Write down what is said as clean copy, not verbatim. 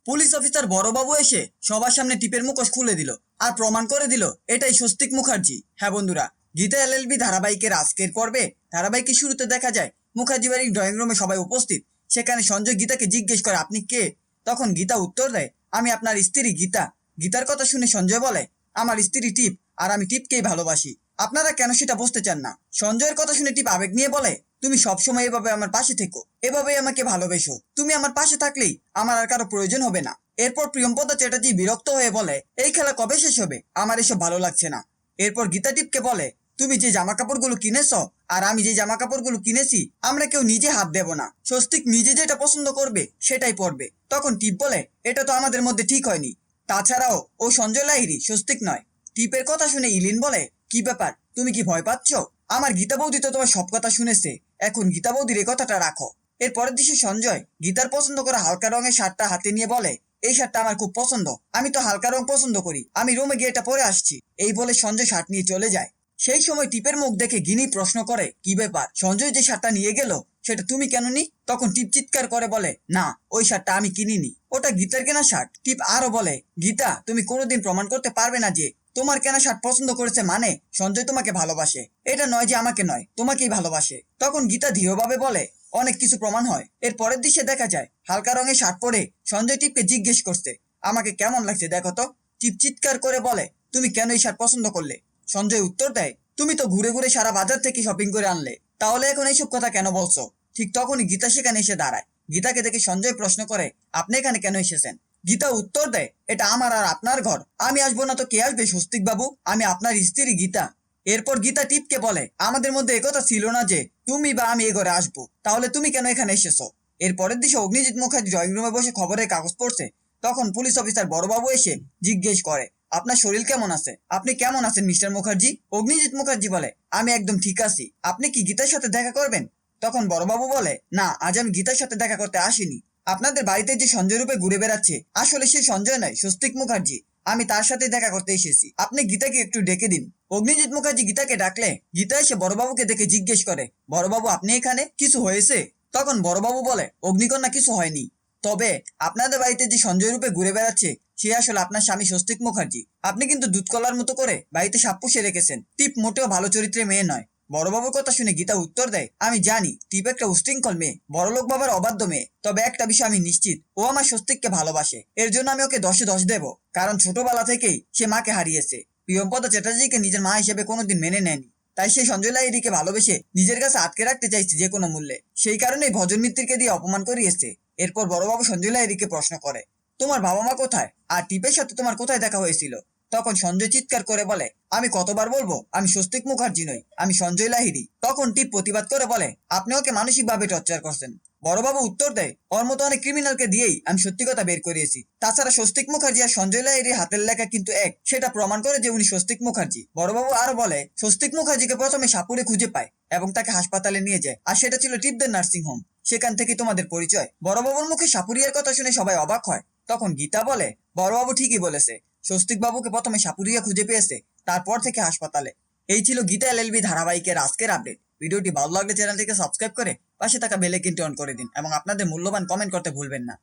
Police officer বড়বাবু এসে সবার সামনে টিপের মুখোশ খুলে দিল আর প্রমাণ করে দিল এটাই স্বস্তিক মুখার্জি। হ্যাঁ বন্ধুরা, গীতা এলএলবি ধারাবাহিকের আজকের পর্বে ধারাবাহিকের শুরুতে দেখা যায় মুখার্জি বাড়ির ড্রয়িং রুমে সবাই উপস্থিত। সেখানে সঞ্জয় গীতাকে জিজ্ঞেস করে, আপনি কে? তখন গীতা উত্তর দেয়, আমি আপনার স্ত্রী গীতা। গীতার কথা শুনে সঞ্জয় বলে, আমার স্ত্রী টিপ আর আমি টিপকেই ভালোবাসি। আপনারা কেন সেটা বুঝতে চান না? সঞ্জয়ের কথা শুনে টিপ আবেগ নিয়ে বলে, তুমি সবসময় এভাবে আমার পাশে থেকো, এভাবেই আমাকে ভালোবেসো। তুমি আমার পাশে থাকলেই আমার আর কারো প্রয়োজন হবে না। এরপর প্রিয়ম্পদা চ্যাটার্জি বিরক্ত হয়ে বলে, এই খেলা কবে শেষ হবে? আমার এসব ভালো লাগছে না। এরপর গীতা টিপকে বলে, তুমি যে জামা কাপড়গুলো কিনেছ আর আমি যে জামা কাপড়গুলো কিনেছি, আমরা কেউ নিজে হাত দেব না। স্বস্তিক নিজে যেটা পছন্দ করবে সেটাই পরবে। তখন টিপ বলে, এটা তো আমাদের মধ্যে ঠিক হয়নি। তাছাড়াও ও সঞ্জয় লাহিড়ী, স্বস্তিক নয়। টিপের কথা শুনে ইলিন বলে, কি ব্যাপার, তুমি কি ভয় পাচ্ছ? আমার গীতা বৌদি তো তোমার সব কথা শুনেছে, এখন গীতা বৌদির এই কথাটা রাখো। এর পরের দৃশ্যে সঞ্জয় গীতার পছন্দ করা হালকা রঙের শার্টটা হাতে নিয়ে বলে, এই শার্টটা আমার খুব পছন্দ, আমি তো হালকা রং পছন্দ করি, আমি রুমে গিয়ে এটা পরে আসছি। এই বলে সঞ্জয় শার্ট নিয়ে চলে যায়। সেই সময় টিপের মুখ দেখে গিনি প্রশ্ন করে, কি ব্যাপার, সঞ্জয় যে শার্টটা নিয়ে গেল সেটা তুমি কেন নি? তখন টিপ চিৎকার করে বলে, না, ওই শার্টটা আমি কিনিনি, ওটা গীতার কেনা শার্ট। টিপ আরো বলে, গীতা, তুমি কোনোদিন প্রমাণ করতে পারবে না যে তোমার কেনা শার্ট পছন্দ করেছে মানে সঞ্জয় তোমাকে ভালোবাসে। এটা নয় যে আমাকে নয়, তোমাকেই ভালোবাসে। তখন গীতা ধীরভাবে বলে, অনেক কিছু প্রমাণ হয়। এর পরের দৃশ্যে দেখা যায় হালকা রঙের শার্ট পরে সঞ্জয় টিপকে জিজ্ঞেস করছে, আমাকে কেমন লাগছে দেখো তো। টিপ চিৎকার করে বলে, তুমি কেন এই শার্ট পছন্দ করলে? সঞ্জয় উত্তর দেয়, তুমি তো ঘুরে ঘুরে সারা বাজার থেকে শপিং করে আনলে, তাহলে এখন এইসব কথা কেন বলছো? ঠিক তখনই গীতা সেখানে এসে দাঁড়ায়। গীতাকে দেখে সঞ্জয় প্রশ্ন করে, আপনি এখানে কেন এসেছেন? গীতা উত্তর দেয়, এটা আমার আর আপনার ঘর, আমি আসবো না তো কে আসবে স্বস্তিক বাবু? আমি আপনার স্ত্রী গীতা। এরপর গীতা টিপকে বলে, আমাদের মধ্যে একথা ছিল না যে তুমি বা আমি এ ঘরে আসবো, তাহলে তুমি কেন এখানে এসেছো? এর পরের দিকে অগ্নিজিৎ মুখার্জি ড্রয়িং রুমে বসে খবরের কাগজ পড়ছে। তখন পুলিশ অফিসার বড়বাবু এসে জিজ্ঞেস করে, আপনার শরীর কেমন আছে? আপনি কেমন আছেন মিস্টার মুখার্জি? অগ্নিজিৎ মুখার্জি বলে, আমি একদম ঠিক আছি। আপনি কি গীতার সাথে দেখা করবেন? তখন বড়বাবু বলে, না, আজ আমি গীতার সাথে দেখা করতে আসিনি। আপনাদের বাড়িতে যে সঞ্জয় রূপে ঘুরে বেড়াচ্ছে আসলে সে সঞ্জয় নয়, স্বস্তিক মুখার্জি। আমি তার সাথে দেখা করতে এসেছি, আপনি গীতাকে একটু ডেকে দিন। অগ্নিজিৎ মুখার্জি গীতাকে ডাকলে গীতা এসে বড়বাবুকে দেখে জিজ্ঞেস করে, বড়বাবু আপনি এখানে, কিছু হয়েছে? তখন বড়বাবু বলে, অগ্নিকন্যা, কিছু হয়নি, তবে আপনাদের বাড়িতে যে সঞ্জয় রূপে ঘুরে বেড়াচ্ছে সে আসলে আপনার স্বামী স্বস্তিক মুখার্জি। আপনি কিন্তু দুধ কলার মতো করে বাড়িতে সাপ পুষে রেখেছেন। টিপ মোটেও ভালো চরিত্রের মেয়ে নয়। বড়বাবুর কথা শুনে গীতা উত্তর দেয়, আমি জানি টিপ একটা উশৃঙ্খল মেয়ে, বড়লোক বাবার অবাধ্য মেয়ে, তবে একটা বিষয় আমি নিশ্চিত, ও আমার স্বস্তিককে ভালোবাসে। এর জন্য আমি ওকে 10-এ 10 দেব, কারণ ছোটবেলা থেকেই সে মাকে হারিয়েছে। প্রিয়ম্পদা চ্যাটার্জিকে নিজের মা হিসেবে কোনোদিন মেনে নেয়নি, তাই সে সঞ্জয় লাহিড়ীকে ভালোবেসে নিজের কাছে আটকে রাখতে চাইছে যে কোনো মূল্যে। সেই কারণেই ভজন মিত্রকে দিয়ে অপমান করিয়েছে। এরপর বড়বাবু সঞ্জয় লাহিড়ীকে প্রশ্ন করে, তোমার বাবা মা কোথায় আর টিপের সাথে তোমার কোথায় দেখা হয়েছিল? তখন সঞ্জয় চিৎকার করে বলে, আমি কতবার বলবো আমি স্বস্তিক মুখার্জি নই, আমি সঞ্জয় লাহিড়ী। তখন টিপ প্রতিবাদ করে বলে, আপনি ওকে মানসিকভাবে টর্চার করছেন। বড়বাবু উত্তর দেয়, ওর মতো অনেক ক্রিমিনালকে দিয়েই আমি সত্যি কথা বের করিয়েছি। তাছাড়া স্বস্তিক মুখার্জি আর সঞ্জয় লাহিড়ীর হাতের লেখা কিন্তু এক, সেটা প্রমাণ করে যে উনি স্বস্তিক মুখার্জি। বড়বাবু আরো বলে, স্বস্তিক মুখার্জিকে প্রথমে সাপুরে খুঁজে পায় এবং তাকে হাসপাতালে নিয়ে যায়, আর সেটা ছিল টিপদের নার্সিং হোম। সেখান থেকে তোমাদের পরিচয়। বড়বাবুর মুখে সাপুরিয়ার কথা শুনে সবাই অবাক হয়। তখন গীতা বলে, বড়বাবু ঠিকই বলেছে, স্বস্তিক বাবুকে প্রথমে সাপুরিয়া খুঁজে পেয়েছে, তারপর থেকে হাসপাতালে। এই ছিল গীতা এলএলবি ধারাবাহিকের আজকের আপডেট। ভিডিওটি ভালো লাগলে চ্যানেলটিকে সাবস্ক্রাইব করে পাশে থাকা বেল আইকনটি অন করে দিন এবং আপনাদের মূল্যবান কমেন্ট করতে ভুলবেন না।